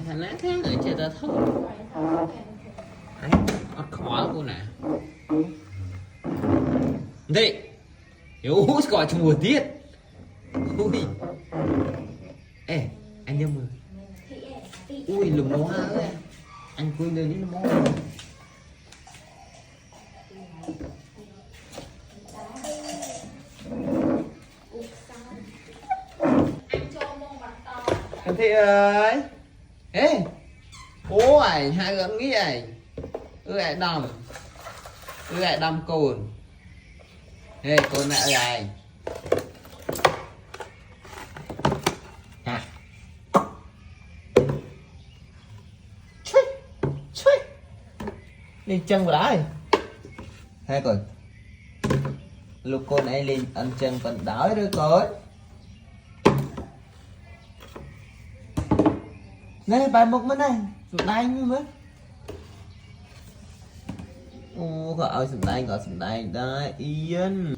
thành nát thế người chơi ta thấu ấy khó cô nè đi yếu gọi cho mùa tiết ui ê anh nhâm mười ui lùm nó hoa ấy anh quên đưa đến nó mò anh Thị ơi ê bố ải hai gấm nghĩ ải ư ải đầm cồn ê cồn mẹ ơi lên chân vào đấy hai con lúc con ấy lên ăn chân còn đói rồi con này bài một bên này sụp đai như mất ô gọi sụp đai gọi sụp đai đây yên